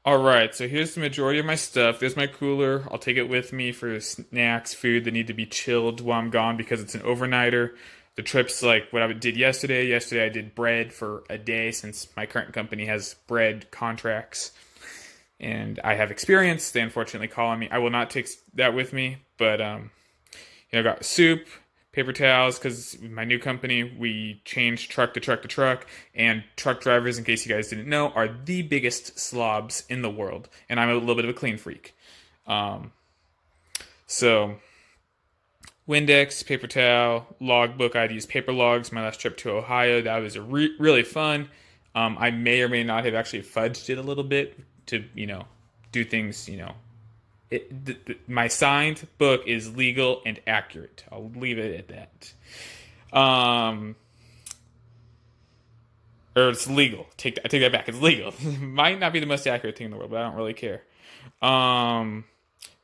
All right, so here's the majority of my stuff. There's my cooler. I'll take it with me for snacks, food that need to be chilled while I'm gone because it's an overnighter. The trip's like what I did yesterday. Yesterday I did bread for a day since my current company has bread contracts and I have experience. They unfortunately call on me. I will not take that with me, but I got soup, paper towels, because my new company, we changed truck to truck to truck, and truck drivers, in case you guys didn't know, are the biggest slobs in the world, and I'm a little bit of a clean freak. Um, so, Windex, paper towel, logbook. I'd use paper logs my last trip to Ohio. That was really fun. I may or may not have actually fudged it a little bit to, do things, my signed book is legal and accurate. I'll leave it at that. Or it's legal. I take that back. It's legal. Might not be the most accurate thing in the world, but I don't really care. My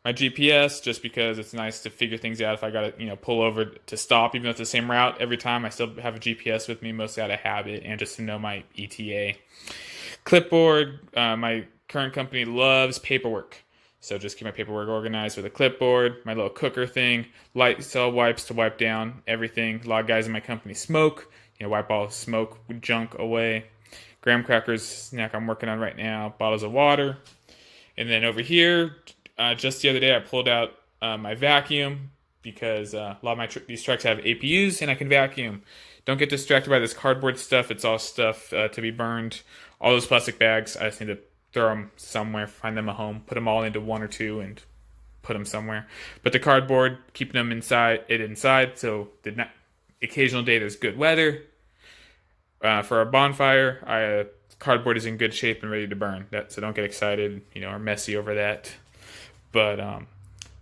GPS, just because it's nice to figure things out if I gotta, pull over to stop, even though it's the same route every time. I still have a GPS with me, mostly out of habit, and just to know my ETA. Clipboard. My current company loves paperwork. So just keep my paperwork organized with a clipboard, my little cooker thing, light cell wipes to wipe down everything. A lot of guys in my company smoke, wipe all smoke junk away. Graham crackers, snack I'm working on right now, bottles of water. And then over here, just the other day I pulled out my vacuum because a lot of these trucks have APUs and I can vacuum. Don't get distracted by this cardboard stuff. It's all stuff to be burned. All those plastic bags, I just need to throw them somewhere, find them a home, put them all into one or two, and put them somewhere. But the cardboard, keeping them inside, so the occasional day there's good weather. For a bonfire, cardboard is in good shape and ready to burn. So don't get excited, or messy over that. But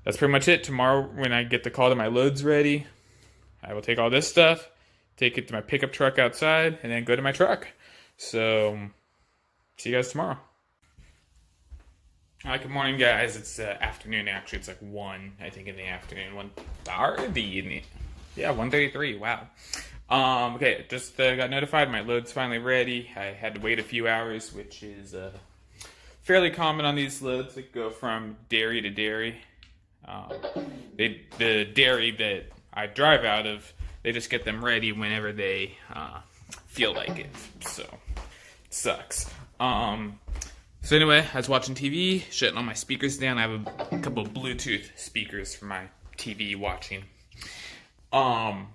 that's pretty much it. Tomorrow, when I get the call that my load's ready, I will take all this stuff, take it to my pickup truck outside, and then go to my truck. So, see you guys tomorrow. Hi, good morning, guys. It's afternoon, actually. It's like 1, I think, in the afternoon. 1:30. Yeah, 1:33. Wow. Okay, just got notified. My load's finally ready. I had to wait a few hours, which is fairly common on these loads that go from dairy to dairy. The dairy that I drive out of, they just get them ready whenever they feel like it. So, it sucks. So anyway, I was watching TV, shutting all my speakers down. I have a couple of Bluetooth speakers for my TV watching. So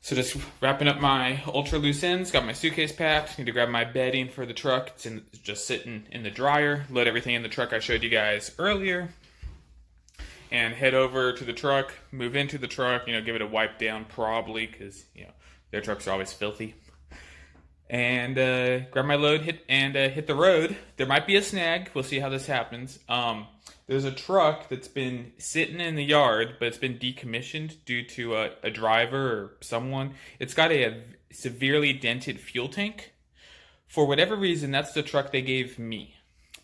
just wrapping up my ultra loose ends. Got my suitcase packed. Need to grab my bedding for the truck. It's just sitting in the dryer. Load everything in the truck I showed you guys earlier. And head over to the truck. Move into the truck. Give it a wipe down probably because their trucks are always filthy. And grab my load, hit the road. There might be a snag. We'll see how this happens. There's a truck that's been sitting in the yard, but it's been decommissioned due to a driver or someone. It's got a severely dented fuel tank. For whatever reason, that's the truck they gave me.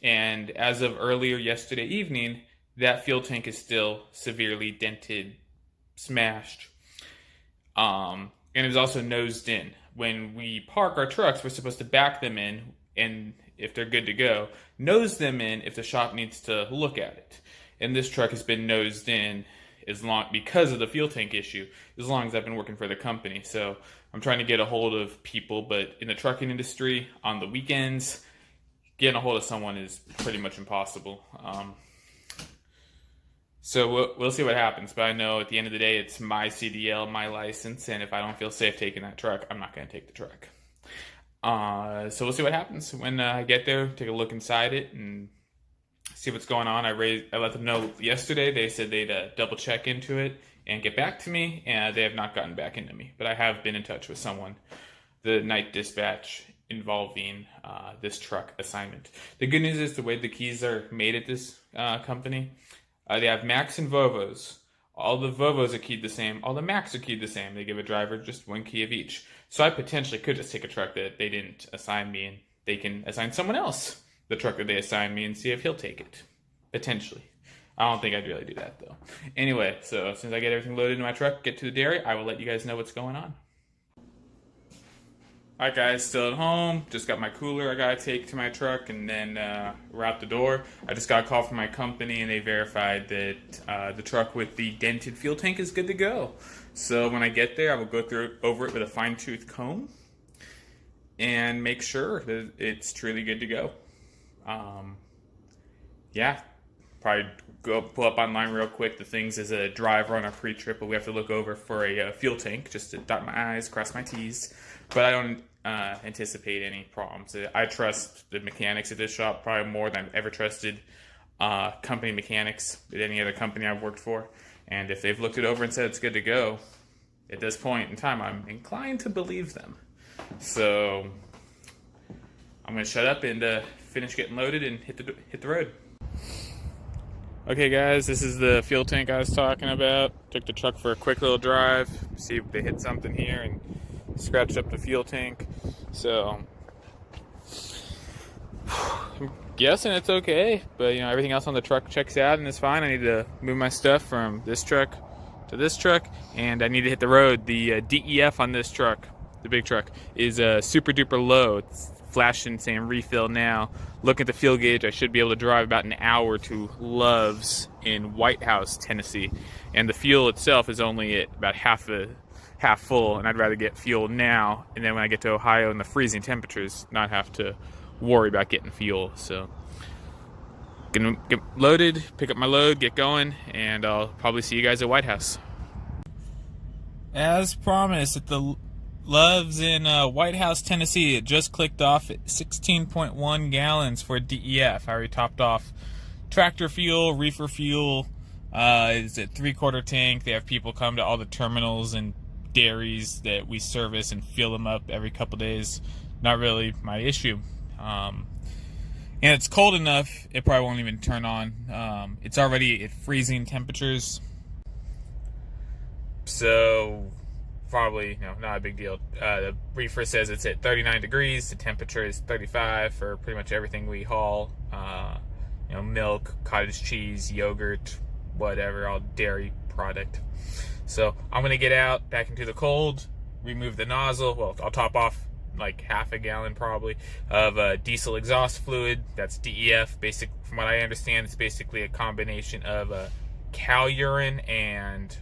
And as of earlier yesterday evening, that fuel tank is still severely dented, smashed. And it's also nosed in. When we park our trucks, we're supposed to back them in, and if they're good to go, nose them in if the shop needs to look at it. And this truck has been nosed in because of the fuel tank issue, as long as I've been working for the company. So I'm trying to get a hold of people, but in the trucking industry, on the weekends, getting a hold of someone is pretty much impossible. So we'll see what happens, but I know at the end of the day, it's my CDL, my license, and if I don't feel safe taking that truck, I'm not going to take the truck. So we'll see what happens when I get there, take a look inside it, and see what's going on. I let them know yesterday. They said they'd double check into it and get back to me, and they have not gotten back into me. But I have been in touch with someone, the night dispatch, involving this truck assignment. The good news is the way the keys are made at this company, they have Macs and Volvos. All the Volvos are keyed the same. All the Macs are keyed the same. They give a driver just one key of each. So I potentially could just take a truck that they didn't assign me, and they can assign someone else the truck that they assigned me and see if he'll take it. Potentially. I don't think I'd really do that, though. Anyway, so as soon as I get everything loaded in my truck, get to the dairy, I will let you guys know what's going on. Alright guys, still at home. Just got my cooler I gotta take to my truck, and then we're out the door. I just got a call from my company and they verified that the truck with the dented fuel tank is good to go. So when I get there, I will go over it with a fine-tooth comb and make sure that it's truly good to go. Yeah, probably go pull up online real quick the things as a driver on a pre-trip, but we have to look over for a fuel tank just to dot my I's, cross my T's. But I don't anticipate any problems. I trust the mechanics at this shop probably more than I've ever trusted company mechanics at any other company I've worked for. And if they've looked it over and said it's good to go, at this point in time, I'm inclined to believe them. So I'm going to shut up and finish getting loaded and hit the road. Okay guys, this is the fuel tank I was talking about. Took the truck for a quick little drive, see if they hit something here, and scratched up the fuel tank. So I'm guessing it's okay, but everything else on the truck checks out and it's fine. I need to move my stuff from this truck to this truck, and I need to hit the road. The DEF on this truck, the big truck, is super duper low. It's flashing saying refill now. Look at the fuel gauge. I should be able to drive about an hour to Love's in White House, Tennessee, and the fuel itself is only at about half full, and I'd rather get fuel now, and then when I get to Ohio in the freezing temperatures, not have to worry about getting fuel. So gonna get loaded, pick up my load, get going, and I'll probably see you guys at White House. As promised, at the Love's in White House, Tennessee, it just clicked off at 16.1 gallons for DEF. I already topped off tractor fuel, reefer fuel. It's a 3/4 tank. They have people come to all the terminals and dairies that we service and fill them up every couple days. Not really my issue. And it's cold enough, it probably won't even turn on. It's already at freezing temperatures. So probably not a big deal. The reefer says it's at 39 degrees. The temperature is 35 for pretty much everything we haul. Milk, cottage cheese, yogurt, whatever, all dairy product. So I'm gonna get out back into the cold, remove the nozzle. Well, I'll top off like half a gallon probably of diesel exhaust fluid. That's DEF. Basic, from what I understand, it's basically a combination of cow urine and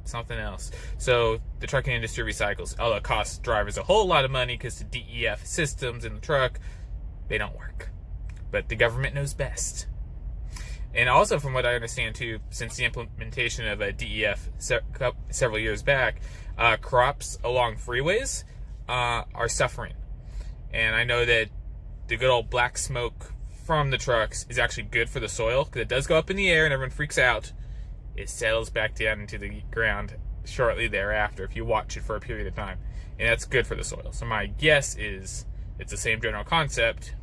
something else. So the trucking industry recycles. Although it costs drivers a whole lot of money because the DEF systems in the truck, they don't work. But the government knows best. And also, from what I understand too, since the implementation of DEF several years back, crops along freeways are suffering. And I know that the good old black smoke from the trucks is actually good for the soil, because it does go up in the air and everyone freaks out. It settles back down into the ground shortly thereafter if you watch it for a period of time. And that's good for the soil. So my guess is it's the same general concept.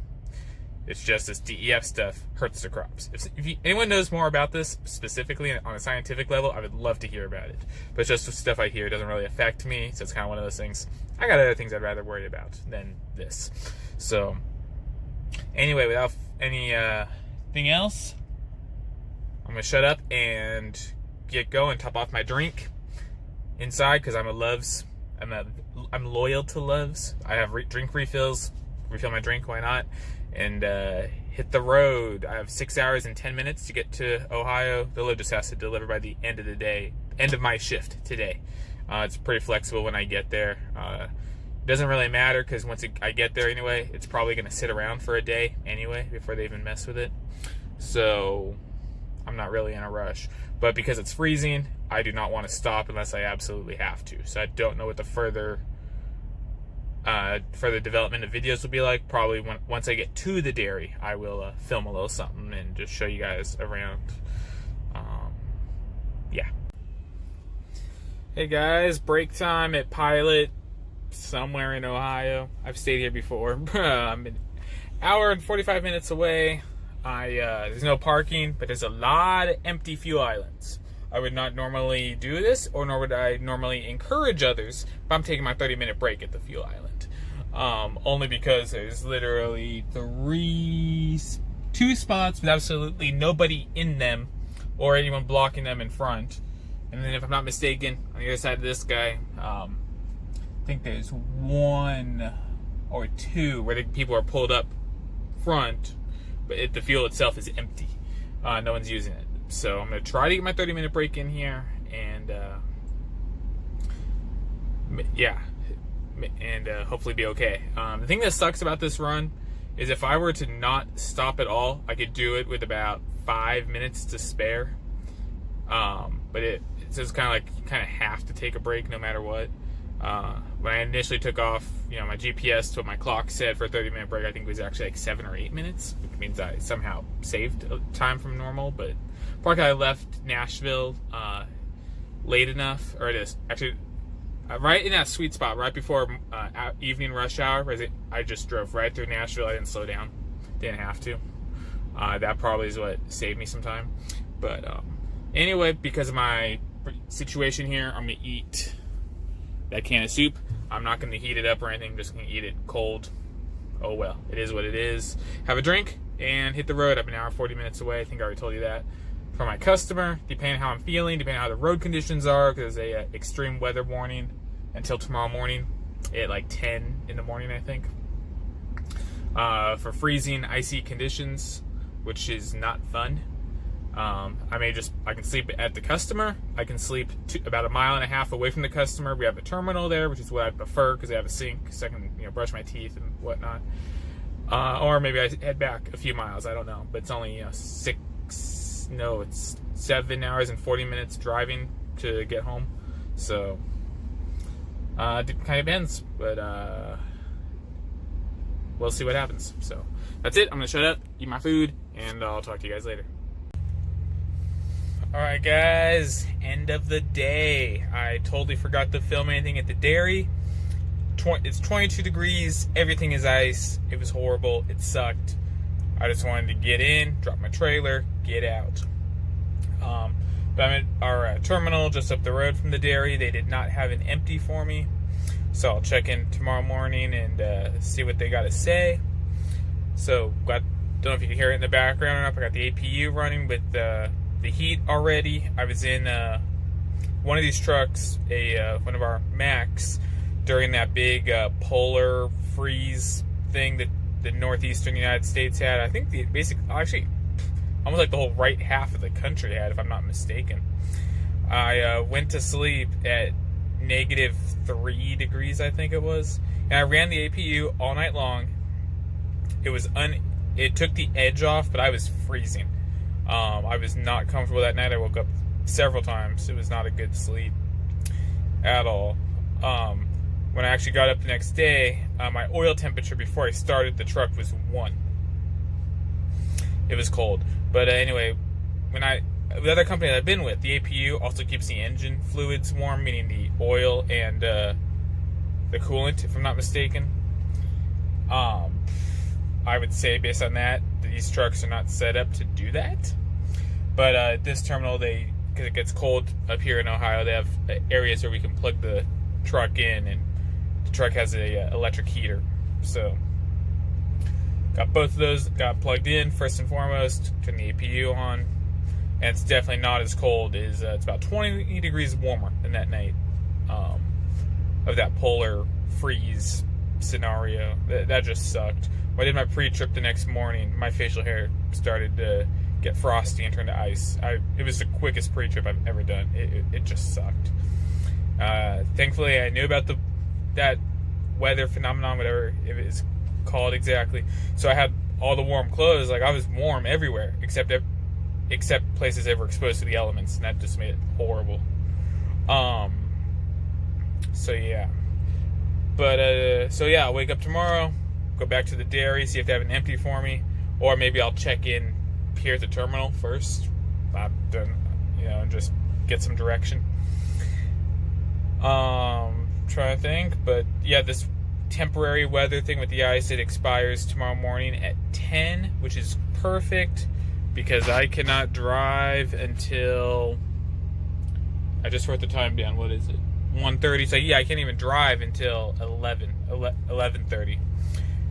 It's just this DEF stuff hurts the crops. If anyone knows more about this, specifically on a scientific level, I would love to hear about it. But just the stuff I hear, it doesn't really affect me, so it's kind of one of those things. I got other things I'd rather worry about than this. So, anyway, without anything else, I'm going to shut up and get going, top off my drink inside, because I'm loyal to Love's. I have drink refills, refill my drink, why not? And hit the road. I have 6 hours and 10 minutes to get to Ohio. The load just has to deliver by the end of the day, end of my shift today. It's pretty flexible when I get there. It doesn't really matter, because once I get there anyway, it's probably going to sit around for a day anyway before they even mess with it. So I'm not really in a rush. But because it's freezing, I do not want to stop unless I absolutely have to. So I don't know what the further development of videos will be like. Probably once I get to the dairy, I will film a little something and just show you guys around. Yeah. Hey guys, break time at Pilot, somewhere in Ohio. I've stayed here before. I'm an hour and 45 minutes away. There's no parking, but there's a lot of empty fuel islands. I would not normally do this, or nor would I normally encourage others, but I'm taking my 30-minute break at the fuel island. Only because there's literally two spots with absolutely nobody in them, or anyone blocking them in front. And then, if I'm not mistaken, on the other side of this guy, I think there's one or two where people are pulled up front, but the field itself is empty. No one's using it. So I'm going to try to get my 30-minute break in here, and hopefully be okay. The thing that sucks about this run is if I were to not stop at all, I could do it with about 5 minutes to spare. But it's just kind of like you kind of have to take a break no matter what. When I initially took off, my GPS to what my clock said for a 30-minute break, I think it was actually like 7 or 8 minutes, which means I somehow saved time from normal. But probably I left Nashville late enough, or it is actually right in that sweet spot, right before evening rush hour. I just drove right through Nashville. I didn't slow down, didn't have to. That probably is what saved me some time. But anyway, because of my situation here, I'm gonna eat that can of soup. I'm not going to heat it up or anything. I'm just going to eat it cold. Oh well, it is what it is. Have a drink and hit the road. I'm an hour 40 minutes away. I think I already told you that. For my customer, depending on how I'm feeling, depending on how the road conditions are, because there's a extreme weather warning until tomorrow morning at like 10 in the morning, I think. For freezing, icy conditions, which is not fun. I can sleep at the customer. I can sleep about 1.5 miles away from the customer. We have a terminal there, which is what I prefer because they have a sink, so I can brush my teeth and whatnot. Or maybe I head back a few miles. I don't know, but it's only it's 7 hours and 40 minutes driving to get home. So it kind of depends, but we'll see what happens. So that's it. I'm gonna shut up, eat my food, and I'll talk to you guys later. Alright guys, end of the day. I totally forgot to film anything at the dairy. It's 22 degrees, everything is ice. It was horrible, it sucked. I just wanted to get in, drop my trailer, get out. But I'm at our terminal just up the road from the dairy. They did not have an empty for me. So I'll check in tomorrow morning and see what they got to say. So, don't know if you can hear it in the background or not, I got the APU running with the heat already. I was in one of these trucks, one of our Macs, during that big polar freeze thing that the northeastern United States had. I think actually, almost like the whole right half of the country had, if I'm not mistaken. I went to sleep at -3 degrees, I think it was, and I ran the APU all night long. It took the edge off, but I was freezing. I was not comfortable that night. I woke up several times. It was not a good sleep at all. When I actually got up the next day, my oil temperature before I started the truck was 1. It was cold. But anyway, the other company that I've been with, the APU also keeps the engine fluids warm, meaning the oil and the coolant, if I'm not mistaken. I would say, based on that, these trucks are not set up to do that. But at this terminal, because it gets cold up here in Ohio, they have areas where we can plug the truck in, and the truck has a electric heater. So got both of those, got plugged in first and foremost, turn the APU on, and it's definitely not as cold as it's about 20 degrees warmer than that night of that polar freeze scenario. That just sucked. When I did my pre-trip the next morning, my facial hair started to get frosty and turn to ice. It was the quickest pre-trip I've ever done. It just sucked. Thankfully, I knew about that weather phenomenon, whatever it is called exactly. So I had all the warm clothes. Like, I was warm everywhere except places that were exposed to the elements, and that just made it horrible. So yeah. But so yeah, I'll wake up tomorrow, go back to the dairy, see if they have an empty for me, or maybe I'll check in here at the terminal first. I'm done, and just get some direction. Trying to think, but yeah, this temporary weather thing with the ice, it expires tomorrow morning at 10, which is perfect because I cannot drive until, I just wrote the time down, what is it, 1:30, so yeah, I can't even drive until 11:30.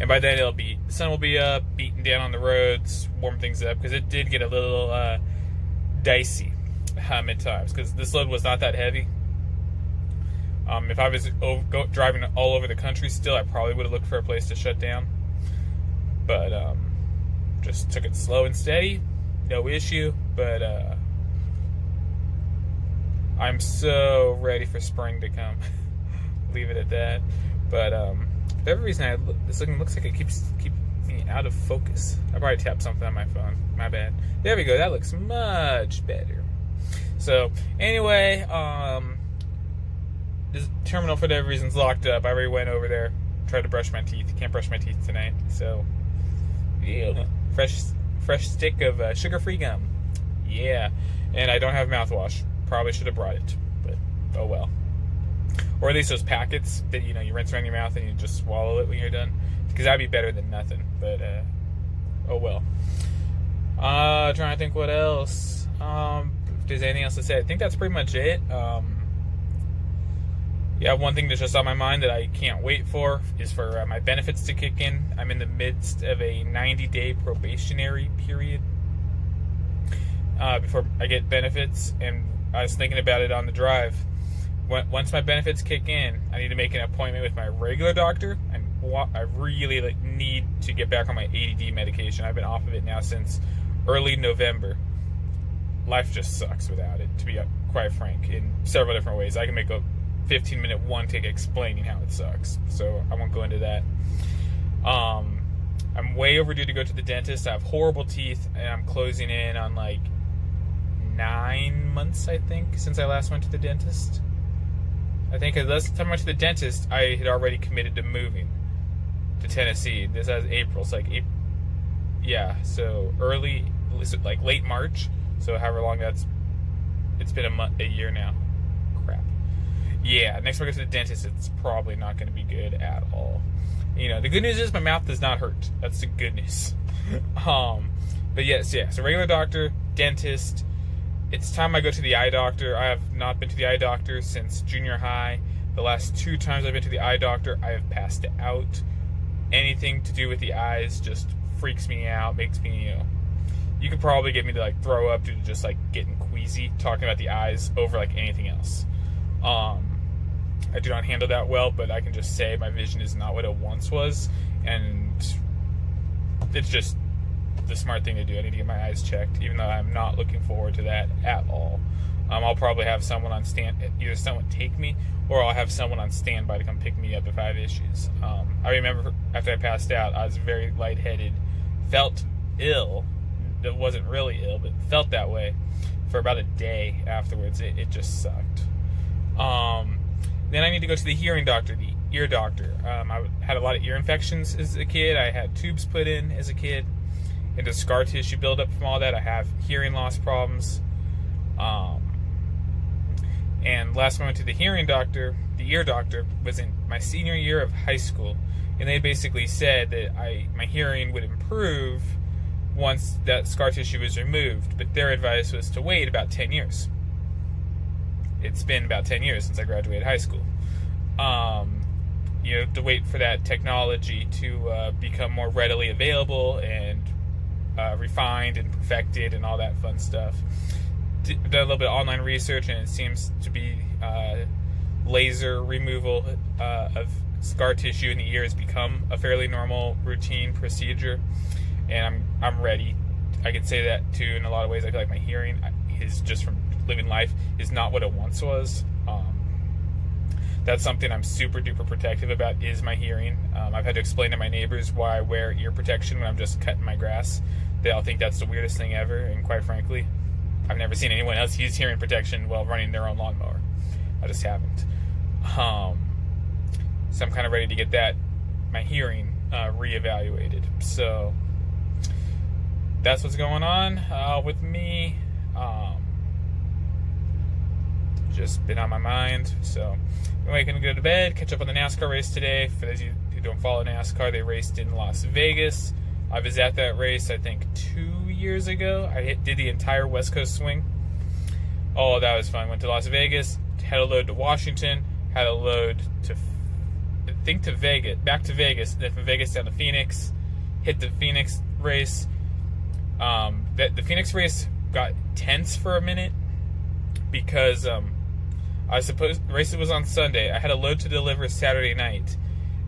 And by then the sun will be up, beating down on the roads, warm things up, because it did get a little dicey at times, because this load was not that heavy. If I was driving all over the country still, I probably would have looked for a place to shut down. But just took it slow and steady, no issue. But I'm so ready for spring to come. Leave it at that. But for every reason, this looks like it keeps me out of focus. I probably tapped something on my phone. My bad. There we go. That looks much better. So anyway, this terminal for whatever reason's locked up. I already went over there, tried to brush my teeth. Can't brush my teeth tonight. So yeah, fresh stick of sugar-free gum. Yeah, and I don't have mouthwash. Probably should have brought it, but oh well. Or at least those packets that you rinse around your mouth and you just swallow it when you're done, because that'd be better than nothing. But oh well. Trying to think what else. If there's anything else to say, I think that's pretty much it. Yeah, one thing that's just on my mind that I can't wait for is for my benefits to kick in. I'm in the midst of a 90-day probationary period before I get benefits, and I was thinking about it on the drive. Once my benefits kick in, I need to make an appointment with my regular doctor, and I really need to get back on my ADD medication. I've been off of it now since early November. Life just sucks without it, to be quite frank, in several different ways. I can make a 15-minute one-take explaining how it sucks, so I won't go into that. I'm way overdue to go to the dentist. I have horrible teeth, and I'm closing in on 9 months, I think, since I last went to the dentist. I think the last time I went to the dentist, I had already committed to moving to Tennessee. This is April. It's so late March. So however long it's been a year now. Crap. Yeah, next time I go to the dentist, it's probably not going to be good at all. The good news is my mouth does not hurt. That's the good news. But yes, so regular doctor, dentist. It's time I go to the eye doctor. I have not been to the eye doctor since junior high. The last 2 times I've been to the eye doctor, I have passed out. Anything to do with the eyes just freaks me out, makes me, you could probably get me to throw up due to just getting queasy talking about the eyes over anything else. I do not handle that well, but I can just say my vision is not what it once was, and it's just the smart thing to do. I need to get my eyes checked, even though I'm not looking forward to that at all. I'll probably have someone on either someone take me, or I'll have someone on standby to come pick me up if I have issues. I remember after I passed out, I was very lightheaded, felt ill. It wasn't really ill, but felt that way for about a day afterwards. It just sucked. Then I need to go to the hearing doctor, the ear doctor. I had a lot of ear infections as a kid. I had tubes put in as a kid. Into scar tissue buildup from all that. I have hearing loss problems. And last time I went to the hearing doctor, the ear doctor, was in my senior year of high school. And they basically said that my hearing would improve once that scar tissue was removed. But their advice was to wait about 10 years. It's been about 10 years since I graduated high school. To wait for that technology to become more readily available and refined and perfected and all that fun stuff. Done a little bit of online research, and it seems to be laser removal of scar tissue in the ear has become a fairly normal routine procedure, and I'm ready. I could say that too in a lot of ways. I feel like my hearing is just from living life is not what it once was. That's something I'm super duper protective about, is my hearing. I've had to explain to my neighbors why I wear ear protection when I'm just cutting my grass. They all think that's the weirdest thing ever, and quite frankly, I've never seen anyone else use hearing protection while running their own lawnmower. I just haven't. So I'm kind of ready to get my hearing reevaluated. So that's what's going on with me. Just been on my mind. So anyway, gonna go to bed, catch up on the NASCAR race today. For those of you who don't follow NASCAR, they raced in Las Vegas. I was at that race, I think, 2 years ago. I did the entire West Coast swing. Oh, that was fun. Went to Las Vegas, had a load to Washington, had a load to Vegas, back to Vegas, then from Vegas down to Phoenix, hit the Phoenix race. The Phoenix race got tense for a minute because I suppose race was on Sunday. I had a load to deliver Saturday night.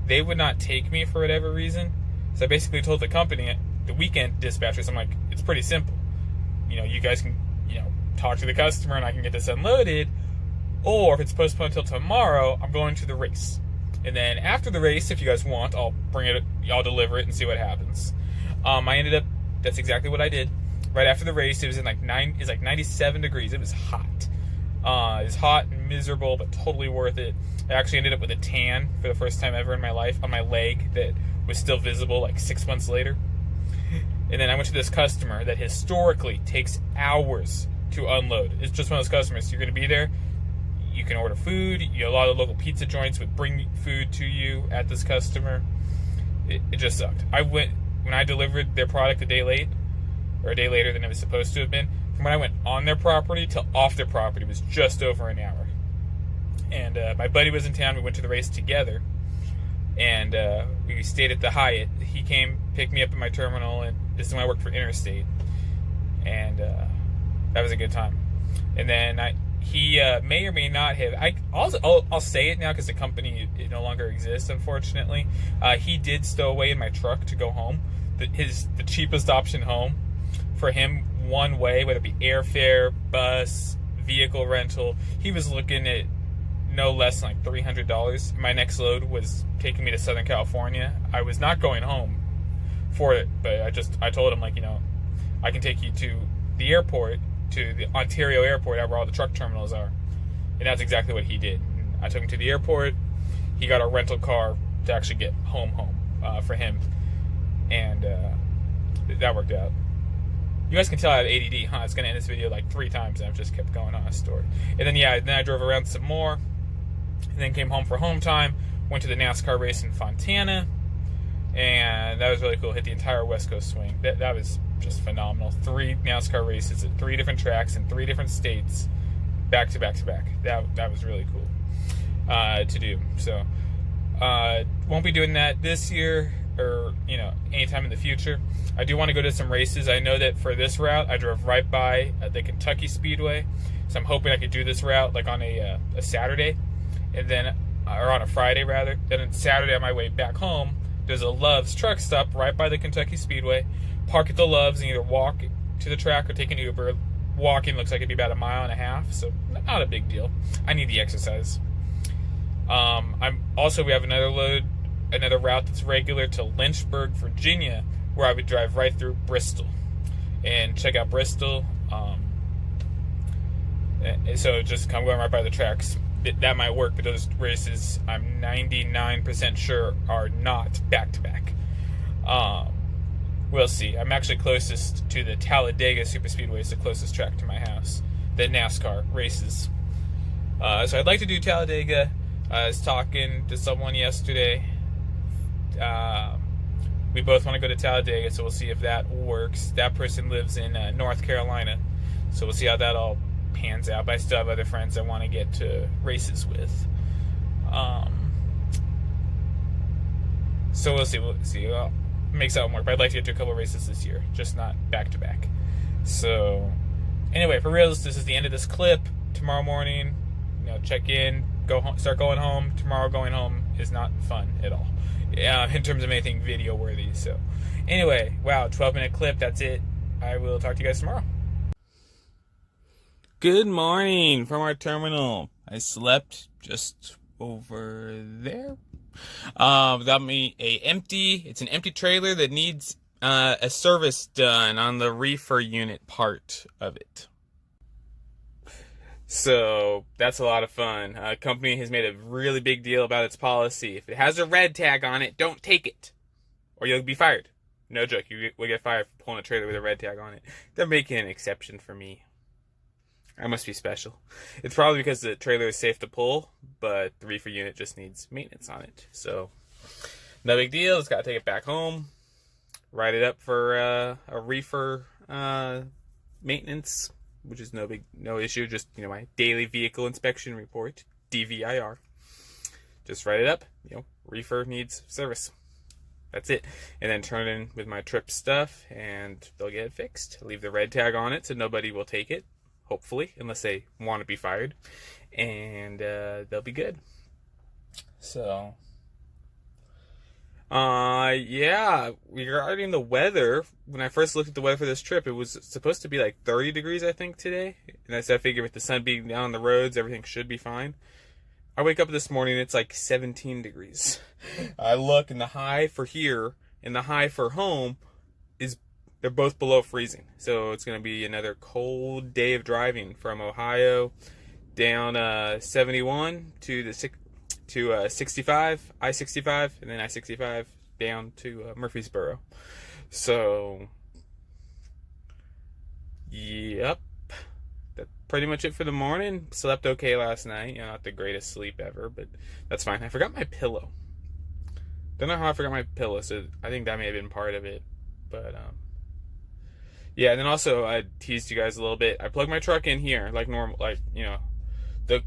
They would not take me for whatever reason. So I basically told the company, the weekend dispatchers, I'm like, it's pretty simple. You guys can, talk to the customer and I can get this unloaded. Or if it's postponed until tomorrow, I'm going to the race. And then after the race, if you guys want, I'll deliver it and see what happens. That's exactly what I did. Right after the race, it was like 97 degrees. It was hot. It was hot and miserable, but totally worth it. I actually ended up with a tan for the first time ever in my life on my leg that was still visible like 6 months later. And then I went to this customer that historically takes hours to unload. It's just one of those customers. You're going to be there. You can order food. A lot of local pizza joints would bring food to you at this customer. It just sucked. When I delivered their product a day late, or a day later than it was supposed to have been, from when I went on their property till off their property was just over an hour. And my buddy was in town. We went to the race together. And we stayed at the Hyatt. He came, picked me up at my terminal, and this is when I worked for Interstate. And that was a good time. And then he may or may not have. I'll say it now because the company it no longer exists, unfortunately. He did stow away in my truck to go home. The cheapest option home for him, one way, whether it be airfare, bus, vehicle rental. He was looking at no less than like $300. My next load was taking me to Southern California. I was not going home for it, but I told him, like, I can take you to the airport, to the Ontario airport, where all the truck terminals are. And that's exactly what he did. I took him to the airport. He got a rental car to actually get home for him. And that worked out. You guys can tell I have ADD, huh? It's going to end this video like 3 times, and I've just kept going on a story. And then, then I drove around some more, and then came home for home time, went to the NASCAR race in Fontana, and that was really cool. Hit the entire West Coast swing. That was just phenomenal. 3 NASCAR races at 3 different tracks in 3 different states, back to back to back. That was really cool to do. So, won't be doing that this year, or anytime in the future. I do want to go to some races. I know that for this route, I drove right by the Kentucky Speedway, so I'm hoping I could do this route like on a Saturday, and then or on a Friday rather. Then on Saturday on my way back home, there's a Love's truck stop right by the Kentucky Speedway. Park at the Love's and either walk to the track or take an Uber. Walking looks like it'd be about 1.5 miles, so not a big deal. I need the exercise. We have another route that's regular to Lynchburg, Virginia, where I would drive right through Bristol and check out Bristol. So just come going right by the tracks. That might work, but those races I'm 99% sure are not back-to-back. We'll see. I'm actually closest to the Talladega Superspeedway. It's the closest track to my house. The NASCAR races. So I'd like to do Talladega. I was talking to someone yesterday. We both want to go to Talladega, so we'll see if that works. That person lives in North Carolina, so we'll see how that all pans out. But I still have other friends I want to get to races with. So we'll see. Make that one work. But I'd like to get to a couple races this year, just not back to back. So anyway, for reals, this is the end of this clip. Tomorrow morning, check in, go home, start going home. Tomorrow going home is not fun at all. In terms of anything video worthy. So anyway, wow, 12-minute clip. That's it. I will talk to you guys tomorrow. Good morning from our terminal. I slept just over there. Got me it's an empty trailer that needs a service done on the reefer unit part of it. So that's a lot of fun. A company has made a really big deal about its policy. If it has a red tag on it, don't take it, or you'll be fired. No joke, you will get fired for pulling a trailer with a red tag on it. They're making an exception for me. I must be special. It's probably because the trailer is safe to pull, but the reefer unit just needs maintenance on it. So no big deal. Just gotta take it back home, write it up for a reefer maintenance, which is no issue. Just my daily vehicle inspection report, DVIR. Just write it up. Reefer needs service. That's it. And then turn it in with my trip stuff, and they'll get it fixed. Leave the red tag on it so nobody will take it. hopefully, unless they want to be fired, and they'll be good. So, yeah, regarding the weather, when I first looked at the weather for this trip, it was supposed to be like 30 degrees, I think, today. And I figured with the sun being down on the roads, everything should be fine. I wake up this morning, it's like 17 degrees. I look, and the high for here and the high for home they're both below freezing. So it's going to be another cold day of driving from Ohio down 71 to 65, I-65, and then I-65 down to Murfreesboro. So, yep. That's pretty much it for the morning. Slept okay last night. Not the greatest sleep ever, but that's fine. I forgot my pillow. Don't know how I forgot my pillow, so I think that may have been part of it. But, yeah, and then also I teased you guys a little bit. I plugged my truck in here like normal, the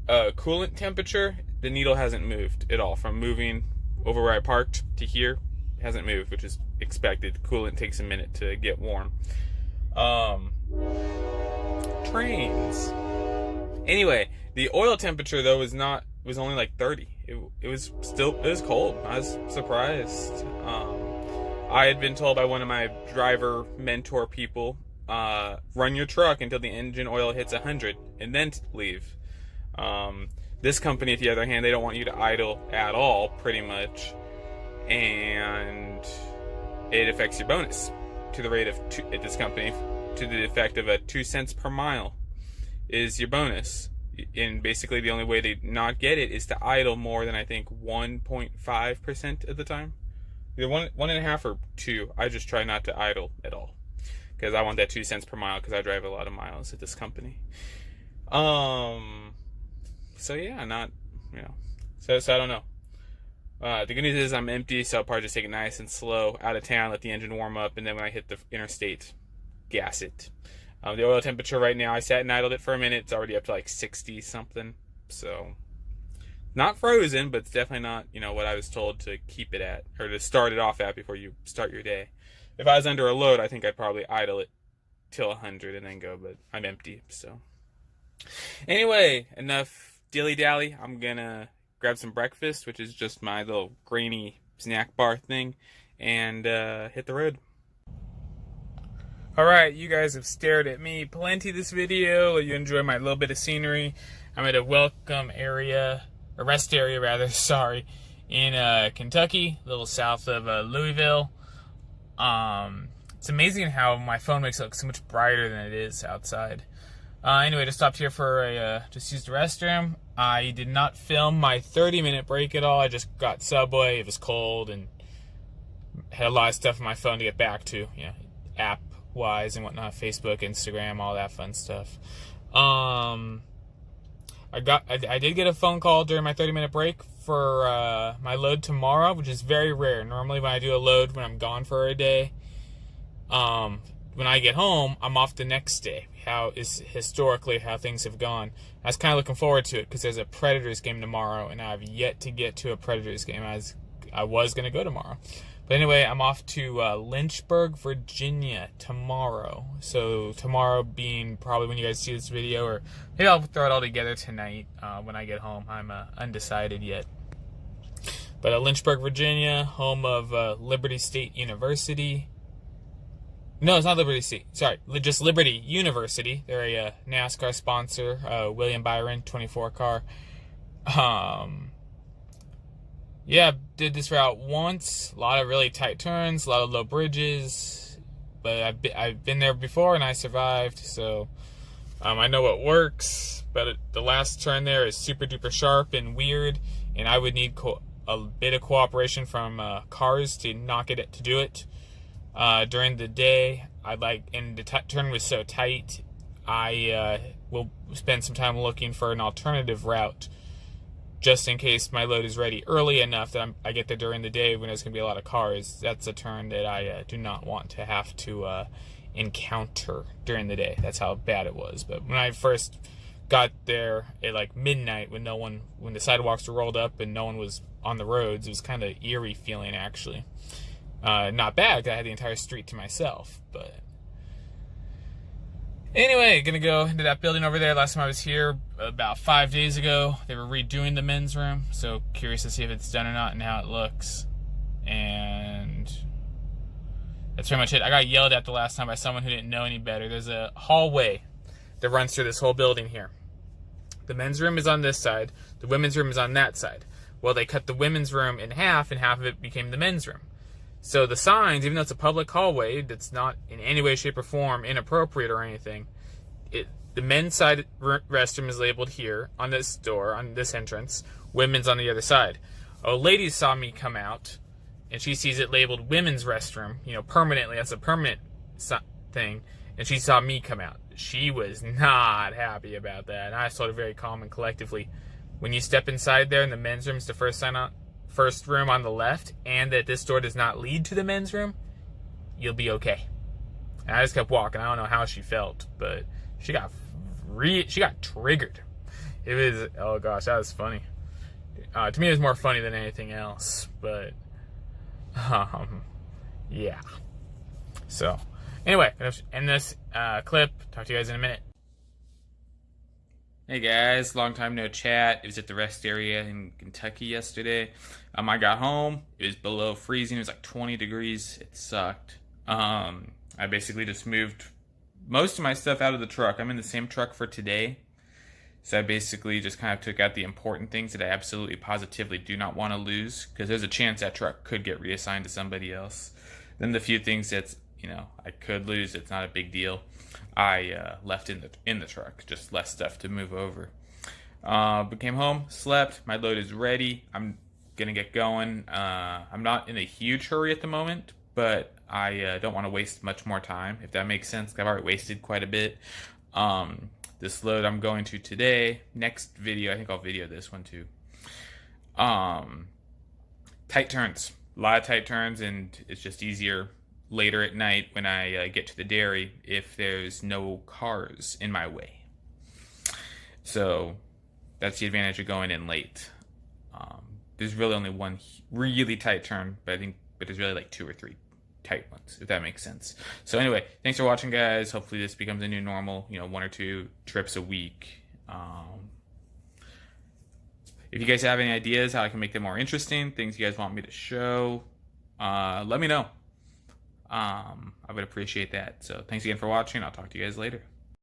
coolant temperature, the needle hasn't moved at all. From moving over where I parked to here, it hasn't moved, which is expected. Coolant takes a minute to get warm. Trains. Anyway, the oil temperature though was only like 30. It was cold. I was surprised. I had been told by one of my driver mentor people, run your truck until the engine oil hits 100 and then leave. This company, on the other hand, they don't want you to idle at all, pretty much, and it affects your bonus to the rate of at this company, to the effect of 2 cents per mile is your bonus. And basically, the only way to not get it is to idle more than I think 1.5% of the time. Either 1.5 or 2. I just try not to idle at all because I want that 2 cents per mile because I drive a lot of miles at this company. So yeah, so I don't know. The good news is I'm empty, so I'll probably just take it nice and slow out of town, let the engine warm up, and then when I hit the interstate, gas it. The oil temperature right now, I sat and idled it for a minute. It's already up to like 60 something. So not frozen, but it's definitely not, what I was told to keep it at, or to start it off at before you start your day. If I was under a load, I think I'd probably idle it till 100 and then go, but I'm empty, so. Anyway, enough dilly-dally. I'm gonna grab some breakfast, which is just my little grainy snack bar thing, and hit the road. Alright, you guys have stared at me plenty this video. You enjoy my little bit of scenery. I'm at a rest area rather, in Kentucky, a little south of Louisville. It's amazing how my phone makes it look so much brighter than it is outside. Anyway, just stopped here for just used the restroom. I did not film my 30-minute break at all. I just got Subway. It was cold and had a lot of stuff on my phone to get back to, app-wise and whatnot, Facebook, Instagram, all that fun stuff. I did get a phone call during my 30-minute break for my load tomorrow, which is very rare. Normally when I do a load when I'm gone for a day, when I get home, I'm off the next day. Historically how things have gone. I was kind of looking forward to it because there's a Predators game tomorrow, and I've yet to get to a Predators game. I was going to go tomorrow. But anyway, I'm off to Lynchburg, Virginia tomorrow. So tomorrow being probably when you guys see this video, or maybe I'll throw it all together tonight when I get home. I'm undecided yet. But Lynchburg, Virginia, home of Liberty State University. No, it's not Liberty State. Sorry, just Liberty University. They're a NASCAR sponsor. William Byron, 24 car. Yeah, did this route once. A lot of really tight turns, a lot of low bridges. But I've been there before and I survived. So I know what works. But the last turn there is super duper sharp and weird, and I would need a bit of cooperation from cars to do it. During the day, and the turn was so tight, I will spend some time looking for an alternative route, just in case my load is ready early enough that I get there during the day when there's going to be a lot of cars. That's a turn that I do not want to have to encounter during the day. That's how bad it was. But when I first got there at like midnight, when the sidewalks were rolled up and no one was on the roads, it was kind of eerie feeling actually. Not bad, 'cause I had the entire street to myself, but Anyway, gonna go into that building over there. Last time I was here, about 5 days ago, they were redoing the men's room. So curious to see if it's done or not and how it looks. And that's pretty much it. I got yelled at the last time by someone who didn't know any better. There's a hallway that runs through this whole building here. The men's room is on this side. The women's room is on that side. Well, they cut the women's room in half, and half of it became the men's room. So the signs, even though it's a public hallway, that's not in any way, shape, or form inappropriate or anything, the men's side restroom is labeled here on this door, on this entrance. Women's on the other side. A lady saw me come out, and she sees it labeled women's restroom, permanently. That's a permanent thing. And she saw me come out. She was not happy about that. And I told her very calm and collectively, when you step inside there and the men's room is the first room on the left, and that this door does not lead to the men's room, you'll be okay. And I just kept walking. I don't know how she felt, but she got triggered. It was, oh gosh, that was funny. To me, it was more funny than anything else, but yeah. So anyway, I'm gonna end this clip. Talk to you guys in a minute. Hey guys, long time no chat. It was at the rest area in Kentucky yesterday. I got home. It was below freezing. It was like 20 degrees. It sucked. I basically just moved most of my stuff out of the truck. I'm in the same truck for today. So I basically just kind of took out the important things that I absolutely positively do not want to lose, because there's a chance that truck could get reassigned to somebody else. Then the few things that's, I could lose, it's not a big deal, I left in the truck, just less stuff to move over. But came home, slept, my load is ready, I'm gonna get going. I'm not in a huge hurry at the moment, but I don't want to waste much more time, if that makes sense. I've already wasted quite a bit. This load I'm going to today, next video, I think I'll video this one too. Tight turns, a lot of tight turns, and it's just easier later at night when I get to the dairy if there's no cars in my way. So that's the advantage of going in late. There's really only one really tight turn, but there's really like 2 or 3 tight ones, if that makes sense. So anyway, thanks for watching, guys. Hopefully this becomes a new normal, 1 or 2 trips a week. If you guys have any ideas how I can make them more interesting, things you guys want me to show, let me know. I would appreciate that. So thanks again for watching. I'll talk to you guys later.